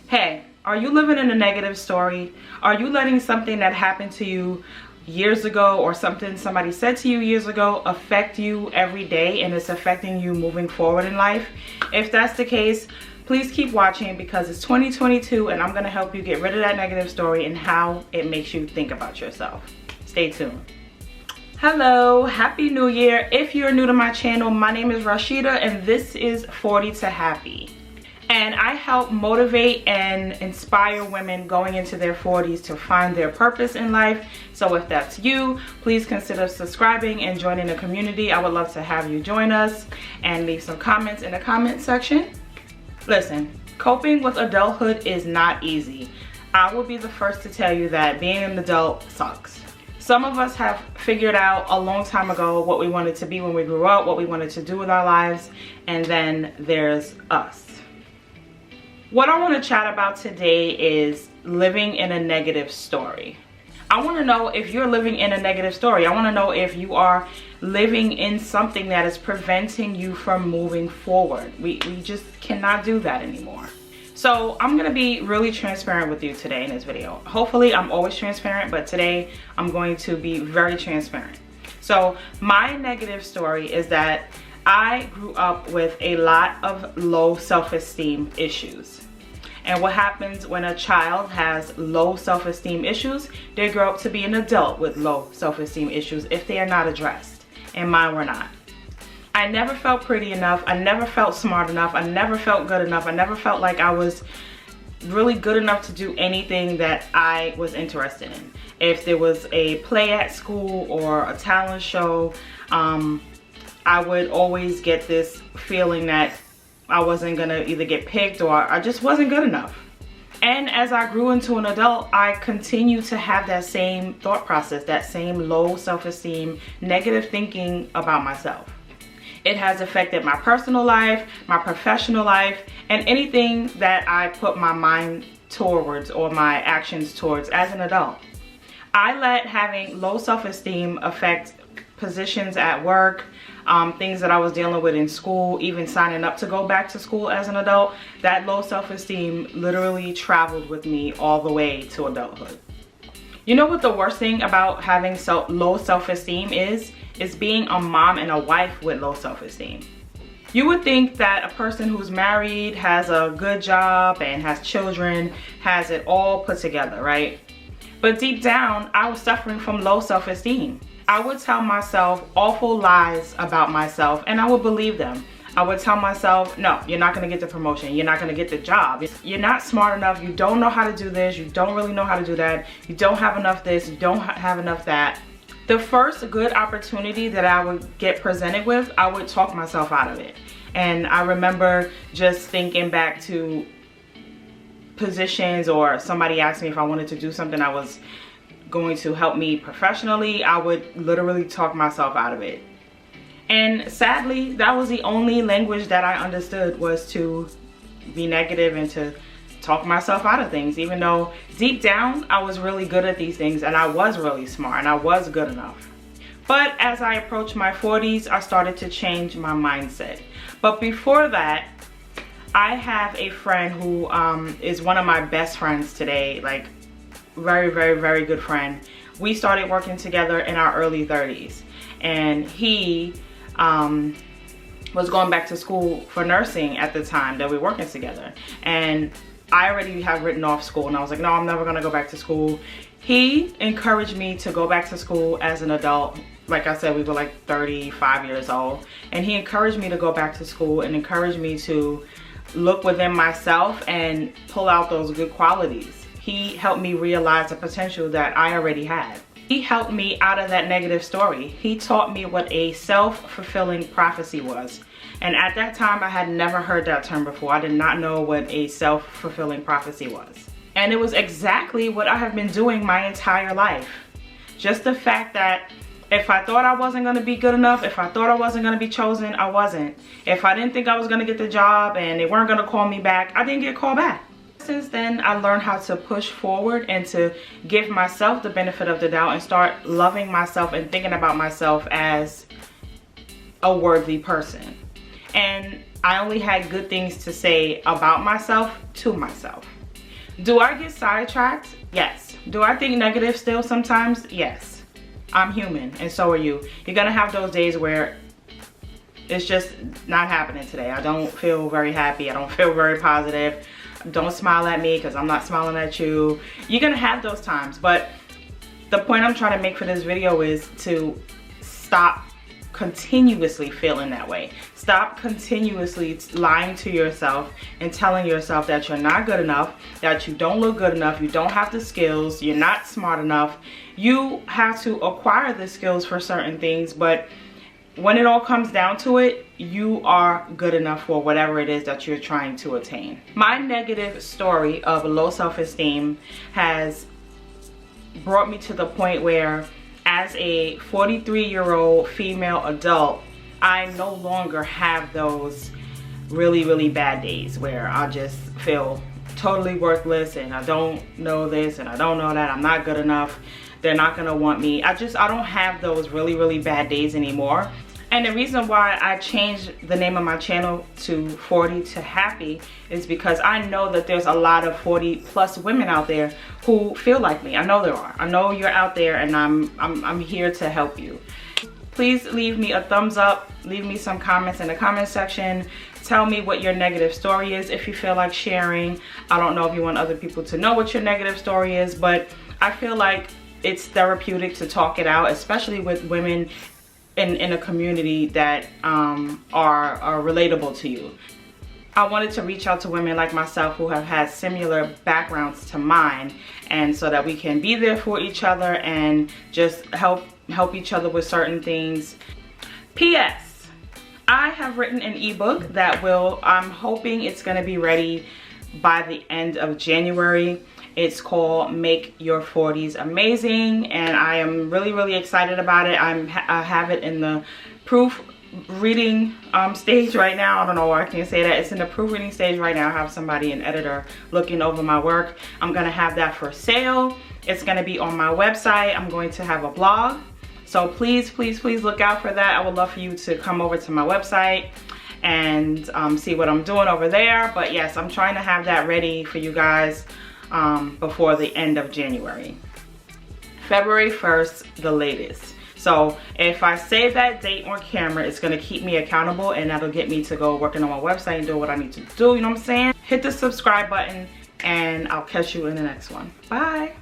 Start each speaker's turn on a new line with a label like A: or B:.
A: Hey, are you living in a negative story? Are you letting something that happened to you years ago or something somebody said to you years ago affect you every day and it's affecting you moving forward in life? If that's the case, please keep watching because it's 2022 and I'm going to help you get rid of that negative story and how it makes you think about yourself. Stay tuned. Hello, happy new year. If you're new to my channel, my name is Rasheedah and this is 40 to Happy. And I help motivate and inspire women going into their 40s to find their purpose in life. So if that's you, please consider subscribing and joining the community. I would love to have you join us and leave some comments in the comment section. Listen, coping with adulthood is not easy. I will be the first to tell you that being an adult sucks. Some of us have figured out a long time ago what we wanted to be when we grew up, what we wanted to do with our lives, and then there's us. What I want to chat about today is living in a negative story. I want to know if you're living in a negative story. I want to know if you are living in something that is preventing you from moving forward. We just cannot do that anymore. So I'm going to be really transparent with you today in this video. Hopefully I'm always transparent, but today I'm going to be very transparent. So my negative story is that I grew up with a lot of low self-esteem issues. And what happens when a child has low self-esteem issues, they grow up to be an adult with low self-esteem issues if they are not addressed. And mine were not. I never felt pretty enough. I never felt smart enough. I never felt good enough. I never felt like I was really good enough to do anything that I was interested in. If there was a play at school or a talent show, I would always get this feeling that I wasn't gonna either get picked or I just wasn't good enough. And as I grew into an adult, I continued to have that same thought process, that same low self-esteem, negative thinking about myself. It has affected my personal life, my professional life, and anything that I put my mind towards or my actions towards as an adult. I let having low self-esteem affect positions at work, things that I was dealing with in school, even signing up to go back to school as an adult. That low self-esteem literally traveled with me all the way to adulthood. You know what the worst thing about having low self-esteem is being a mom and a wife with low self-esteem. You would think that a person who's married, has a good job, and has children, has it all put together, right? But deep down, I was suffering from low self-esteem. I would tell myself awful lies about myself and I would believe them. I would tell myself, no, you're not gonna get the promotion. You're not gonna get the job. You're not smart enough. You don't know how to do this. You don't really know how to do that. You don't have enough this. You don't have enough that. The first good opportunity that I would get presented with, I would talk myself out of it. And I remember just thinking back to positions or somebody asked me if I wanted to do something I was going to help me professionally, I would literally talk myself out of it. And sadly, that was the only language that I understood, was to be negative and to talk myself out of things, even though deep down I was really good at these things and I was really smart and I was good enough. But as I approached my 40s, I started to change my mindset. But before that, I have a friend who is one of my best friends today, like very, very, very good friend. We started working together in our early 30s and he was going back to school for nursing at the time that we were working together, and I already have written off school and I was like, no, I'm never gonna go back to school. He encouraged me to go back to school as an adult. Like I said, we were like 35 years old, and he encouraged me to go back to school and encouraged me to look within myself and pull out those good qualities. He helped me realize the potential that I already had. He helped me out of that negative story. He taught me what a self-fulfilling prophecy was. And at that time, I had never heard that term before. I did not know what a self-fulfilling prophecy was. And it was exactly what I have been doing my entire life. Just the fact that if I thought I wasn't going to be good enough, if I thought I wasn't going to be chosen, I wasn't. If I didn't think I was going to get the job and they weren't going to call me back, I didn't get called back. Since then, I learned how to push forward and to give myself the benefit of the doubt and start loving myself and thinking about myself as a worthy person. And I only had good things to say about myself to myself. Do I get sidetracked? Yes. Do I think negative still sometimes? Yes. I'm human, and so are you. You're gonna have those days where it's just not happening today. I don't feel very happy. I don't feel very positive. Don't smile at me because I'm not smiling at you. You're gonna have those times, but the point I'm trying to make for this video is to stop continuously feeling that way. Stop continuously lying to yourself and telling yourself that you're not good enough, that you don't look good enough, you don't have the skills, you're not smart enough. You have to acquire the skills for certain things, but when it all comes down to it, you are good enough for whatever it is that you're trying to attain. My negative story of low self-esteem has brought me to the point where, as a 43-year-old female adult, I no longer have those really bad days where I just feel totally worthless and I don't know this and I don't know that, I'm not good enough, they're not gonna want me. I don't have those really bad days anymore. And the reason why I changed the name of my channel to 40 to Happy is because I know that there's a lot of 40+ women out there who feel like me. I know there are. I know you're out there, and I'm here to help you. Please leave me a thumbs up. Leave me some comments in the comment section. Tell me what your negative story is if you feel like sharing. I don't know if you want other people to know what your negative story is, but I feel like it's therapeutic to talk it out, especially with women in a community that are relatable to you. I wanted to reach out to women like myself who have had similar backgrounds to mine, and so that we can be there for each other and just help each other with certain things. P.S. I have written an ebook that I'm hoping it's gonna be ready by the end of January. It's called Make Your 40s Amazing, and I am really excited about it. I have it in the proofreading stage right now. I don't know why I can't say that. It's in the proofreading stage right now. I have somebody, an editor, looking over my work. I'm gonna have that for sale. It's gonna be on my website. I'm going to have a blog. So please look out for that. I would love for you to come over to my website and see what I'm doing over there. But yes, I'm trying to have that ready for you guys before the end of January. February 1st, the latest. So if I say that date on camera, it's gonna keep me accountable, and that'll get me to go working on my website and do what I need to do, you know what I'm saying? Hit the subscribe button, and I'll catch you in the next one. Bye.